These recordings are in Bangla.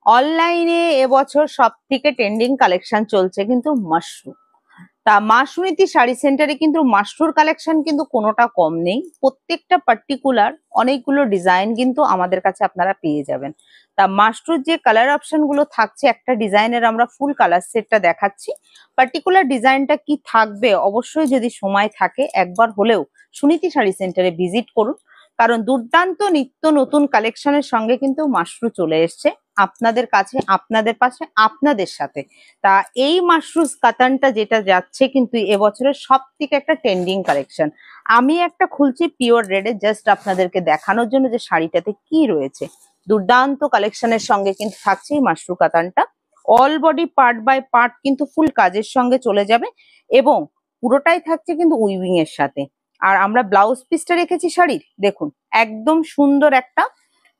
অনলাইনে এবছর সবথেকে ট্রেন্ডিং কালেকশন চলছে কিন্তু মাশরু। তা মা সুনীতি শাড়ি সেন্টারে কিন্তু মাশরুর কালেকশন কিন্তু কোনোটা কম নেই। প্রত্যেকটা পার্টিকুলার অনেকগুলো ডিজাইন কিন্তু আমাদের কাছে আপনারা পেয়ে যাবেন। তা মাশরুর যে কালার অপশন গুলো থাকছে, একটা ডিজাইনের আমরা ফুল কালার সেটটা দেখাচ্ছি। পার্টিকুলার ডিজাইনটা কি থাকবে অবশ্যই যদি সময় থাকে একবার হলেও সুনীতি শাড়ি সেন্টারে ভিজিট করুন, কারণ দুর্দান্ত নিত্য নতুন কালেকশনের সঙ্গে কিন্তু মাশরু চলে এসছে আপনাদের কাছে, আপনাদের পাশে, আপনাদের সাথে। তা এই মাশরুস কাতানটা যেটা যাচ্ছে কিন্তু এবছরের সব থেকে একটা ট্রেন্ডিং কালেকশন। আমি একটা খুলছি পিওর রেডে জাস্ট আপনাদেরকে দেখানোর জন্য যে শাড়িটাতে কি রয়েছে। দুর্দান্ত কালেকশনের সঙ্গে কিন্তু থাকছে এই মাশরু কাতানটা। All body part by part কিন্তু ফুল কাজের সঙ্গে চলে যাবে এবং পুরোটাই থাকছে কিন্তু উইভিং এর সাথে। আর আমরা ব্লাউজ পিসটা রেখেছি শাড়ির, দেখুন একদম সুন্দর একটা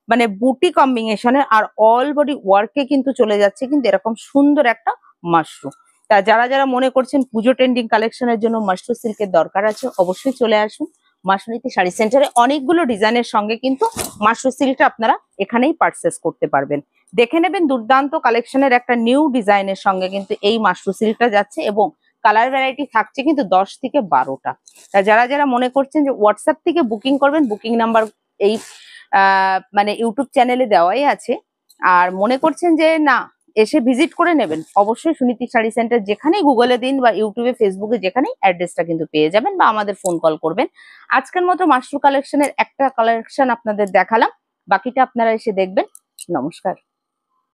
মানে বুটি কম্বিনেশনের, আর অল বডি ওয়ার্কে কিন্তু চলে যাচ্ছে কিন্তু এরকম সুন্দর একটা মাশরু। তা যারা যারা মনে করছেন পুজো ট্রেন্ডিং কালেকশনের জন্য মাশরু সিল্কের দরকার আছে, অবশ্যই চলে আসুন মা সুনীতি শাড়ি সেন্টারে। অনেকগুলো ডিজাইনের সঙ্গে কিন্তু মাশরু সিল্কটা আপনারা এখানেই পারচেস করতে পারবেন। দেখে নেবেন দুর্দান্ত কালেকশনের একটা নিউ ডিজাইনের সঙ্গে কিন্তু এই মাশরু সিল্কটা যাচ্ছে এবং কালার ভ্যারাইটি থাকছে কিন্তু 10 থেকে 12টা। তা যারা যারা মনে করছেন যে হোয়াটসঅ্যাপ থেকে বুকিং করবেন, বুকিং নাম্বার এই মানে ইউটিউব চ্যানেলে দেওয়াই আছে। আর মনে করছেন যে না এসে ভিজিট করে নেবেন, অবশ্যই সুনীতি শাড়ি সেন্টার যেখানেই গুগলে দিন বা ইউটিউবে ফেসবুকে যেখানেই অ্যাড্রেসটা কিন্তু পেয়ে যাবেন বা আমাদের ফোন কল করবেন। আজকের মতো মাশরু কালেকশনের একটা কালেকশন আপনাদের দেখালাম, বাকিটা আপনারা এসে দেখবেন। নমস্কার।